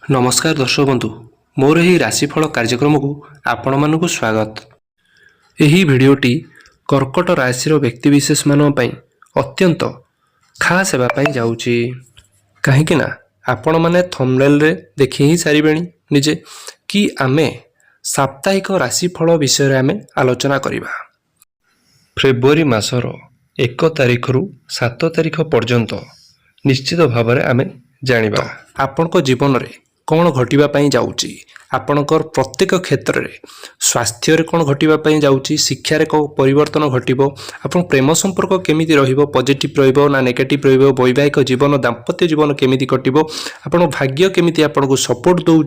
नमस्कार दर्शक बंधु मोर यही राशिफल कार्यक्रम को आपण मानक स्वागत। यही भिडटी कर्कट राशि व्यक्तिशेष मान अत्यंत खास होगापाई जाऊँगी कहीं आपण मैंने थंबनेल रे देखि ही सारे निजे कि आमे साप्ताहिक राशिफल विषय आम आलोचना करवा। फेब्रुआरी मासर 1 तारिख रु 7 तारिख पर्यंत निश्चित भाव में आम जानिबा आपण जीवन में कौन घटवाई जाऊँगी आपणकर प्रत्येक क्षेत्र में स्वास्थ्य कौन घटवाई जाऊँगी शिक्षार कौन परिवर्तन घटव आप प्रेम संपर्क केमी पॉजिटिव रहा नेगेटिव वैवाहिक जीवन दाम्पत्य जीवन केमी कटो आप भाग्य केमी आपको सपोर्ट दौर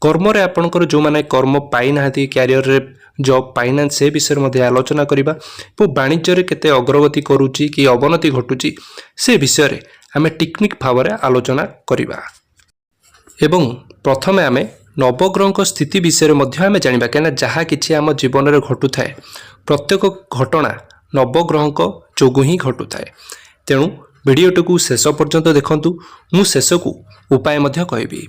कर्म आपणकर जो मैंने कर्म पाई ना क्यारियर रे जॉब पाइना से विषय आलोचना करवा वाणिज्य केते अग्रगति करुच्ची कि अवनति घटुची से विषय आम टेक्निक भाव में आलोचना करवा। एवं प्रथमे आमे नवग्रह स्थिति विषय आम जाना कहीं जहाँ कि आम जीवन में घटू थाए प्रत्येक घटना नवग्रह जोगु ही घटू थाए। तेणु भिडियोटी को शेष पर्यंत देखंतु मु शेष को उपाय कहबी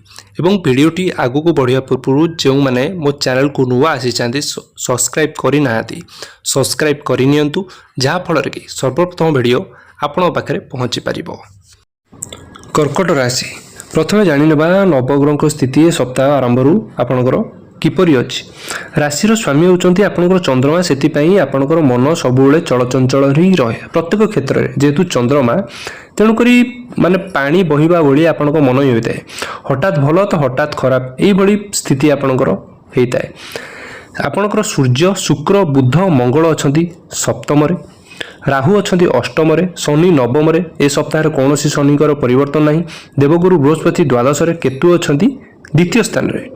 एवं भिडियोटी आगु को बढ़िया पूर्व जो मैंने मो चैनल को नुआ आसी सब्सक्राइब करना सब्सक्राइब करनी जहाँफल कि सर्वप्रथम भिडियो आपण पाखे पहुँची पार। कर्कट राशि प्रथम जाणीना नवग्रह स्थिति सप्ताह आरंभ आपणकर किपरि अछि। राशि स्वामी होउचंती आपणकर चंद्रमा सेति आपणकर मन सबुले चलचंचल ही रहे प्रत्येक क्षेत्र में जेहेतु चंद्रमा तेणुक माने पानी बहिबा भली आपणक मन ही होता है हठात भल तो हठात खराब यही स्थिति आपणकर होता है। आपणकर सूर्य शुक्र बुध मंगल अछंती सप्तम रे राहु अछंती अष्टम रे शनि नवम रे ए सप्ताह कौन शनिकर परिवर्तन नहीं देवगुरु बृहस्पति द्वादश रे केतु अछंती द्वितीय स्थान रे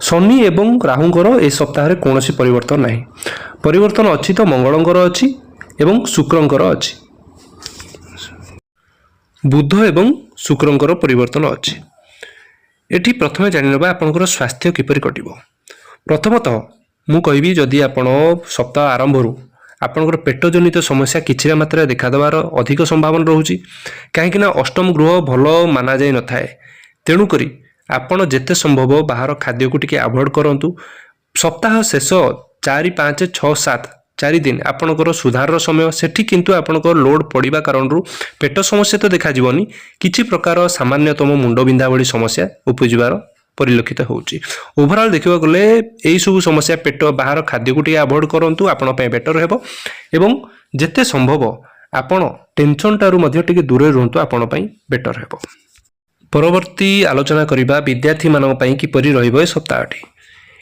शनि एवं राहुंकर ए सप्ताह कौन परिवर्तन नहीं परिवर्तन अच्छी तो मंगलंकर अच्छी एवं शुक्रंकर अच्छी बुध एवं शुक्रंकर परिवर्तन अच्छी। एठी प्रथमे जानिनबा आपनकर स्वास्थ्य किपरि कटिबो। प्रथमतः मु कहबी जदि आपण सप्ताह आरंभ रु आपनकर पेट जनित समस्या किछि मात्रा देखा देवार अधिक संभावना रहुची कहीं अष्टम गृह भल माना जाई न थाए तेणु करी आपण जेते संभव बाहर खाद्य को टिके अवॉइड करंतु। सप्ताह शेष 4 5 6 7 4 दिन आपणकर सुधार समय सेठी किंतु आपणकर लोड पड़िबा कारण पेट समस्या तो देखा जीवनी किछि प्रकार सामान्यतम मुंड बिंधा भली समस्या उपजिबार परिलक्षित होउची। ओवरऑल देखिबा गले एई सब समस्या पेट बाहर खाद्य को टिके अवॉइड करंतु आपण पय बेटर हेबो एवं जेते संभव आपण टेंशन टारु मध्ये टिके दूर रहंतु आपण पय बेटर हेबो। परवर्ती आलोचना करिबा विद्यार्थी मानक पय किपरि रहिबो ए सप्ताहटी।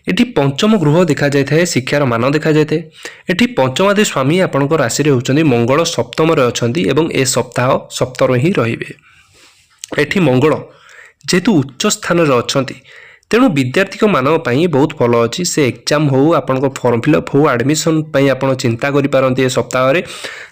एठी पंचम गृह देखा जाय थाए शिक्षार मान देखा जाय थाए एठी पंचमादि स्वामी आपणक राशि रे होचंदी मंगल सप्तम रे अछंदी एवं ए सप्ताह सप्तम ही रहिबे। एठी मंगल जेहेतु उच्च स्थान रे अछंती तेणु विद्यार्थी मानक पय बहुत भल अछि से एग्जाम हो आपन फॉर्म फिलअप हो एडमिशन पय आपन चिंता करि पारंती ए सप्ताह रे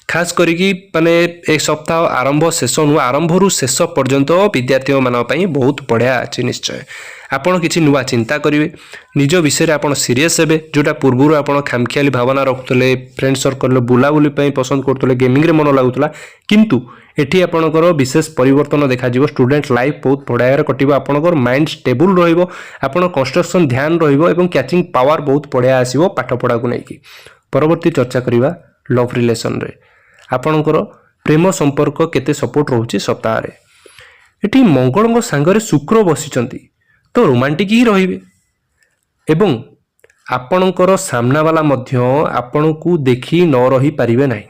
खास करिकी माने एक सप्ताह आरंभ शेष आरंभ रु शेष पर्यंत विद्यार्थी मानक पय बहुत बढ़िया अछि। निश्चय आपण किछि नुआ चिंता करिवे निज विषय आपण सीरियस हेबे जोटा पूर्वरु आपण खामखियाली भावना रखुतले फ्रेंड सर्कल बुलाबुली पय पसंद करतले गेमिंग रे मन लागुतला किंतु एठी आपणकर विशेष परिवर्तन देखा जिवो स्टूडेंट लाइफ बहुत बढ़िया कटिबो आपणकर माइंड स्टेबल रहिबो आपण कंस्ट्रक्शन ध्यान रहिबो एवं कैचिंग पावर बहुत बढ़िया आसीबो पाठ पढ़ा को नेकी। परवर्ती चर्चा करिबा लव रिलेशन रे आपणकर प्रेम संपर्क केते सपोर्ट रहउची सप्ताह रे। एठी मंगलंग संगरे शुक्र बसिचंती तो रोमांटिक ही रहिबे एवं आपणकर सामना वाला मध्य आपणकू देखि न रही पारिबे नाही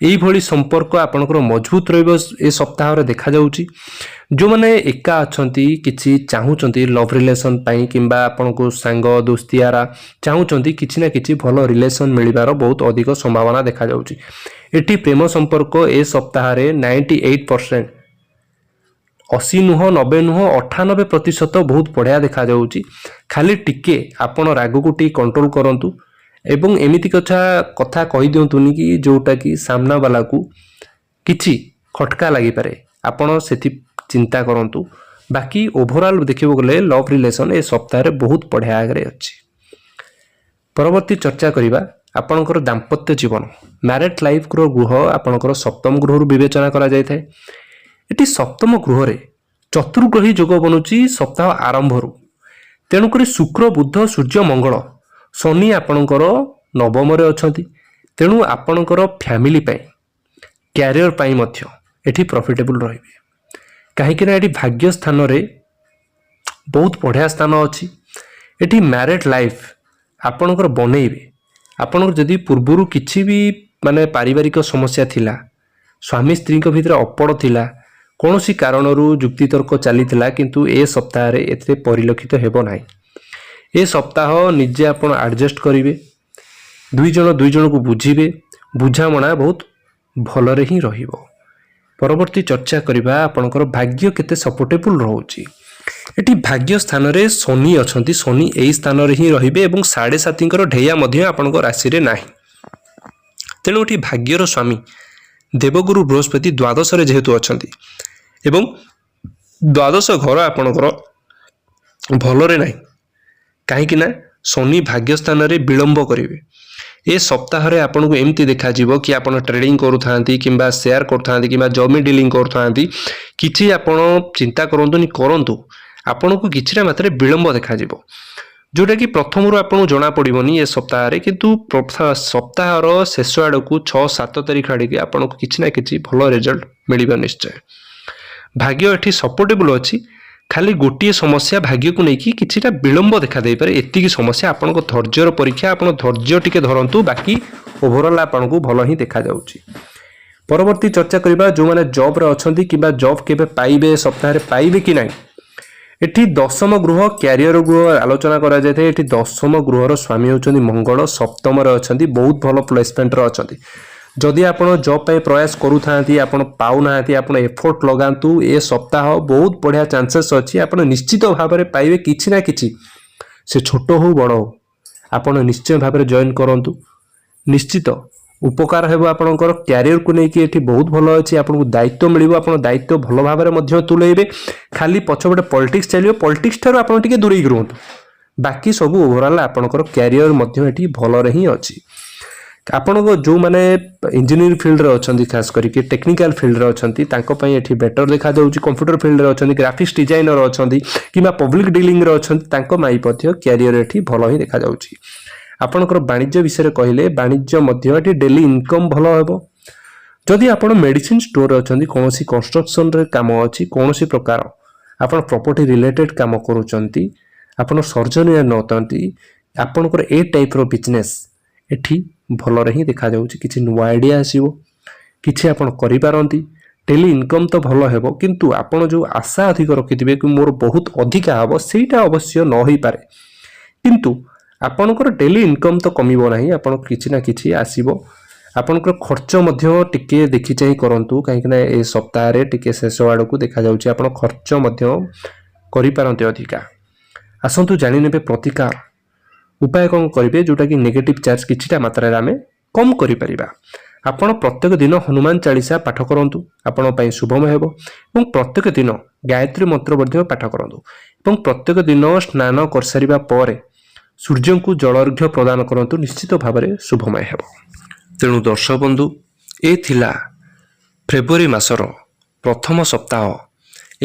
एई भली संपर्क आपणकर मजबूत रहिबो ए सप्ताह रे देखा जाउची। जो माने एका अछंती किछि चाहूचंती लव रिलेशन पई किंबा आपणको संग दोस्तियारा चाहूचंती किछि ना किछि भलो रिलेशन मिलिबार बहुत अधिक संभावना देखा जाउची। एठी प्रेम संपर्क ए सप्ताह रे 98% 80 नुह 90 नुह 98% बहुत बढ़िया देखा जाउची। खाली टिके आपण राग को टी कंट्रोल करंतु एवं एमिति कथा कहि दियंतुनी कि जोटा कि सामना वाला को किछि खटका लागि पारे आपण सेति चिंता करंतु। बाकी ओवरऑल देखिबो गले लव रिलेशन ए सप्ताह रे बहुत बढ़िया आगरे अछि। परवर्ती चर्चा करिबा आपणकर दाम्पत्य जीवन मैरिड लाइफ ग्रह आपणकर सप्तम गृह विवेचना करा जाय थाए। एटी सप्तम गृह रे ଚତୁର୍ଗ୍ରହୀ ଯୋଗ ବନୁଛି ସପ୍ତାହ ଆରମ୍ଭରୁ। ତେଣୁକରି ଶୁକ୍ର ବୁଧ ସୂର୍ଯ୍ୟ ମଙ୍ଗଳ ଶନି ଆପଣଙ୍କର ନବମରେ ଅଛନ୍ତି। ତେଣୁ ଆପଣଙ୍କର ଫ୍ୟାମିଲି ପାଇଁ କ୍ୟାରିୟର ପାଇଁ ମଧ୍ୟ ଏଠି ପ୍ରଫିଟେବୁଲ୍ ରହିବେ। କାହିଁକିନା ଏଠି ଭାଗ୍ୟ ସ୍ଥାନରେ ବହୁତ ବଢ଼ିଆ ସ୍ଥାନ ଅଛି। ଏଠି ମ୍ୟାରେଡ୍ ଲାଇଫ୍ ଆପଣଙ୍କର ବନେଇବେ। ଆପଣଙ୍କର ଯଦି ପୂର୍ବରୁ କିଛି ବି ମାନେ ପାରିବାରିକ ସମସ୍ୟା ଥିଲା, ସ୍ୱାମୀ ସ୍ତ୍ରୀଙ୍କ ଭିତରେ ଅପଡ଼ ଥିଲା, କୌଣସି କାରଣରୁ ଯୁକ୍ତିତର୍କ ଚାଲିଥିଲା, କିନ୍ତୁ ଏ ସପ୍ତାହରେ ଏଥିରେ ପରିଲକ୍ଷିତ ହେବ ନାହିଁ। ଏ ସପ୍ତାହ ନିଜେ ଆପଣ ଆଡ଼ଜଷ୍ଟ କରିବେ, ଦୁଇ ଜଣକୁ ବୁଝିବେ, ବୁଝାମଣା ବହୁତ ଭଲରେ ହିଁ ରହିବ। ପରବର୍ତ୍ତୀ ଚର୍ଚ୍ଚା କରିବା ଆପଣଙ୍କର ଭାଗ୍ୟ କେତେ ସପୋର୍ଟେବୁଲ୍ ରହୁଛି। ଏଠି ଭାଗ୍ୟ ସ୍ଥାନରେ ଶନି ଅଛନ୍ତି। ଶନି ଏହି ସ୍ଥାନରେ ହିଁ ରହିବେ ଏବଂ 7.5ଙ୍କର ଢେୟା ମଧ୍ୟ ଆପଣଙ୍କ ରାଶିରେ ନାହିଁ। ତେଣୁ ଏଠି ଭାଗ୍ୟର ସ୍ୱାମୀ ଦେବଗୁରୁ ବୃହସ୍ପତି ଦ୍ୱାଦଶରେ ଯେହେତୁ ଅଛନ୍ତି ଏବଂ ଦ୍ୱାଦଶ ଘର ଆପଣଙ୍କର ଭଲରେ ନାହିଁ, କାହିଁକି ନା ଶନି ଭାଗ୍ୟ ସ୍ଥାନରେ ବିଳମ୍ବ କରିବେ। ଏ ସପ୍ତାହରେ ଆପଣଙ୍କୁ ଏମିତି ଦେଖାଯିବ କି ଆପଣ ଟ୍ରେଡିଂ କରୁଥାନ୍ତି କିମ୍ବା ସେୟାର କରୁଥାନ୍ତି କିମ୍ବା ଜମି ଡିଲିଂ କରୁଥାନ୍ତି, କିଛି ଆପଣ ଚିନ୍ତା କରନ୍ତୁ, ଆପଣଙ୍କୁ କିଛିଟା ମାତ୍ରାରେ ବିଳମ୍ବ ଦେଖାଯିବ, ଯେଉଁଟାକି ପ୍ରଥମରୁ ଆପଣଙ୍କୁ ଜଣାପଡ଼ିବନି ଏ ସପ୍ତାହରେ, କିନ୍ତୁ ସପ୍ତାହର ଶେଷ ଆଡ଼କୁ 6-7 ତାରିଖ ଆଡ଼ିକି ଆପଣଙ୍କୁ କିଛି ନା କିଛି ଭଲ ରେଜଲ୍ଟ ମିଳିବ ନିଶ୍ଚୟ। ଭାଗ୍ୟ ଏଠି ସପୋର୍ଟେବୁଲ୍ ଅଛି। ଖାଲି ଗୋଟିଏ ସମସ୍ୟା ଭାଗ୍ୟକୁ ନେଇକି କିଛିଟା ବିଳମ୍ବ ଦେଖାଦେଇପାରେ, ଏତିକି ସମସ୍ୟା। ଆପଣଙ୍କ ଧୈର୍ଯ୍ୟର ପରୀକ୍ଷା, ଆପଣ ଧୈର୍ଯ୍ୟ ଟିକେ ଧରନ୍ତୁ, ବାକି ଓଭରଅଲ୍ ଆପଣଙ୍କୁ ଭଲ ହିଁ ଦେଖାଯାଉଛି। ପରବର୍ତ୍ତୀ ଚର୍ଚ୍ଚା କରିବା ଯେଉଁମାନେ ଜବ୍ରେ ଅଛନ୍ତି କିମ୍ବା ଜବ୍ କେବେ ପାଇବେ, ସପ୍ତାହରେ ପାଇବେ କି ନାହିଁ। ଏଠି ଦଶମ ଗୃହ କ୍ୟାରିୟର ଗୃହ ଆଲୋଚନା କରାଯାଇଥାଏ। ଏଠି ଦଶମ ଗୃହର ସ୍ୱାମୀ ହେଉଛନ୍ତି ମଙ୍ଗଳ, ସପ୍ତମରେ ଅଛନ୍ତି, ବହୁତ ଭଲ ପ୍ଲେସମେଣ୍ଟରେ ଅଛନ୍ତି। ଯଦି ଆପଣ ଜବ୍ ପାଇଁ ପ୍ରୟାସ କରୁଥାନ୍ତି, ଆପଣ ପାଉନାହାନ୍ତି, ଆପଣ ଏଫୋର୍ଟ ଲଗାନ୍ତୁ। ଏ ସପ୍ତାହ ବହୁତ ବଢ଼ିଆ ଚାନ୍ସେସ୍ ଅଛି, ଆପଣ ନିଶ୍ଚିତ ଭାବରେ ପାଇବେ କିଛି ନା କିଛି, ସେ ଛୋଟ ହେଉ ବଡ଼ ହେଉ, ଆପଣ ନିଶ୍ଚୟ ଭାବରେ ଜଏନ୍ କରନ୍ତୁ। ନିଶ୍ଚିତ ଉପକାର ହେବ ଆପଣଙ୍କର। କ୍ୟାରିୟରକୁ ନେଇକି ଏଠି ବହୁତ ଭଲ ଅଛି, ଆପଣଙ୍କୁ ଦାୟିତ୍ୱ ମିଳିବ, ଆପଣ ଦାୟିତ୍ୱ ଭଲ ଭାବରେ ମଧ୍ୟ ତୁଲେଇବେ। ଖାଲି ପଛପଟେ ପଲିଟିକ୍ସ ଚାଲିବ, ପଲିଟିକ୍ସ ଠାରୁ ଆପଣ ଟିକେ ଦୂରେଇକି ରୁହନ୍ତୁ। ବାକି ସବୁ ଓଭରଅଲ୍ ଆପଣଙ୍କର କ୍ୟାରିୟର ମଧ୍ୟ ଏଠି ଭଲରେ ହିଁ ଅଛି। ଆପଣଙ୍କ ଯେଉଁମାନେ ଇଞ୍ଜିନିୟରିଂ ଫିଲ୍ଡରେ ଅଛନ୍ତି, ଖାସ୍ କରିକି ଟେକ୍ନିକାଲ ଫିଲ୍ଡରେ ଅଛନ୍ତି, ତାଙ୍କ ପାଇଁ ଏଠି ବେଟର ଦେଖାଯାଉଛି। କମ୍ପ୍ୟୁଟର ଫିଲ୍ଡରେ ଅଛନ୍ତି, ଗ୍ରାଫିକ୍ସ ଡିଜାଇନର ଅଛନ୍ତି କିମ୍ବା ପବ୍ଲିକ ଡିଲିଂରେ ଅଛନ୍ତି, ତାଙ୍କ ପାଇଁ ମଧ୍ୟ କ୍ୟାରିୟର ଏଠି ଭଲ ହିଁ ଦେଖାଯାଉଛି। ଆପଣଙ୍କର ବାଣିଜ୍ୟ ବିଷୟରେ କହିଲେ, ବାଣିଜ୍ୟ ମଧ୍ୟ ଏଠି ଡେଲି ଇନକମ୍ ଭଲ ହେବ। ଯଦି ଆପଣ ମେଡ଼ିସିନ ଷ୍ଟୋରରେ ଅଛନ୍ତି, କୌଣସି କନଷ୍ଟ୍ରକ୍ସନରେ କାମ ଅଛି, କୌଣସି ପ୍ରକାର ଆପଣ ପ୍ରପର୍ଟି ରିଲେଟେଡ୍ କାମ କରୁଛନ୍ତି, ଆପଣ ସର୍ଜନିଆନ ଅଛନ୍ତି, ଆପଣଙ୍କର ଏ ଟାଇପ୍ର ବିଜନେସ୍ ଏଠି ଭଲରେ ହିଁ ଦେଖାଯାଉଛି। କିଛି ନୂଆ ଆଇଡ଼ିଆ ଆସିବ, କିଛି ଆପଣ କରିପାରନ୍ତି। ଡେଲି ଇନକମ୍ ତ ଭଲ ହେବ, କିନ୍ତୁ ଆପଣ ଯେଉଁ ଆଶା ଅଧିକ ରଖିଥିବେ କି ମୋର ବହୁତ ଅଧିକା ହେବ, ସେଇଟା ଅବଶ୍ୟ ନ ହୋଇପାରେ, କିନ୍ତୁ ଆପଣଙ୍କର ଡେଲି ଇନକମ୍ ତ କମିବ ନାହିଁ, ଆପଣ କିଛି ନା କିଛି ଆସିବ। ଆପଣଙ୍କର ଖର୍ଚ୍ଚ ମଧ୍ୟ ଟିକେ ଦେଖି ଚାହିଁ କରନ୍ତୁ, କାହିଁକିନା ଏ ସପ୍ତାହରେ ଟିକେ ଶେଷ ଆଡ଼କୁ ଦେଖାଯାଉଛି ଆପଣ ଖର୍ଚ୍ଚ ମଧ୍ୟ କରିପାରନ୍ତି ଅଧିକା। ଆସନ୍ତୁ ଜାଣିନେବେ ପ୍ରତିକାର ଉପାୟ କ'ଣ କରିବେ, ଯେଉଁଟାକି ନେଗେଟିଭ୍ ଚାର୍ଜ କିଛିଟା ମାତ୍ରାରେ ଆମେ କମ୍ କରିପାରିବା। ଆପଣ ପ୍ରତ୍ୟେକ ଦିନ ହନୁମାନ ଚାଳିଶା ପାଠ କରନ୍ତୁ, ଆପଣଙ୍କ ପାଇଁ ଶୁଭମୟ ହେବ। ଏବଂ ପ୍ରତ୍ୟେକ ଦିନ ଗାୟତ୍ରୀ ମନ୍ତ୍ର ମଧ୍ୟ ପାଠ କରନ୍ତୁ ଏବଂ ପ୍ରତ୍ୟେକ ଦିନ ସ୍ନାନ କରିସାରିବା ପରେ ସୂର୍ଯ୍ୟଙ୍କୁ ଜଳ ଅର୍ଘ୍ୟ ପ୍ରଦାନ କରନ୍ତୁ, ନିଶ୍ଚିତ ଭାବରେ ଶୁଭମୟ ହେବ। ତେଣୁ ଦର୍ଶକ ବନ୍ଧୁ, ଏ ଥିଲା ଫେବୃଆରୀ ମାସର ପ୍ରଥମ ସପ୍ତାହ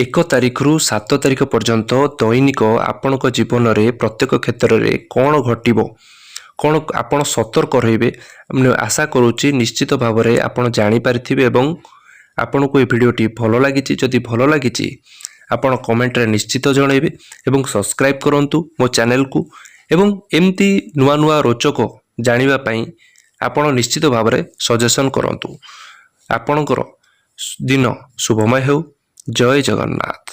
1 ତାରିଖରୁ 7 ତାରିଖ ପର୍ଯ୍ୟନ୍ତ ଦୈନିକ ଆପଣଙ୍କ ଜୀବନରେ ପ୍ରତ୍ୟେକ କ୍ଷେତ୍ରରେ କ'ଣ ଘଟିବ, କ'ଣ ଆପଣ ସତର୍କ ରହିବେ। ଆଶା କରୁଛି ନିଶ୍ଚିତ ଭାବରେ ଆପଣ ଜାଣିପାରିଥିବେ ଏବଂ ଆପଣଙ୍କୁ ଏ ଭିଡ଼ିଓଟି ଭଲ ଲାଗିଛି। ଯଦି ଭଲ ଲାଗିଛି ଆପଣ କମେଣ୍ଟରେ ନିଶ୍ଚିତ ଜଣାଇବେ ଏବଂ ସବସ୍କ୍ରାଇବ୍ କରନ୍ତୁ ମୋ ଚ୍ୟାନେଲକୁ। ଏବଂ ଏମିତି ନୂଆ ନୂଆ ରୋଚକ ଜାଣିବା ପାଇଁ ଆପଣ ନିଶ୍ଚିତ ଭାବରେ ସଜେସନ୍ କରନ୍ତୁ। ଆପଣଙ୍କର ଦିନ ଶୁଭମୟ ହେଉ। ଜୟ ଜଗନ୍ନାଥ।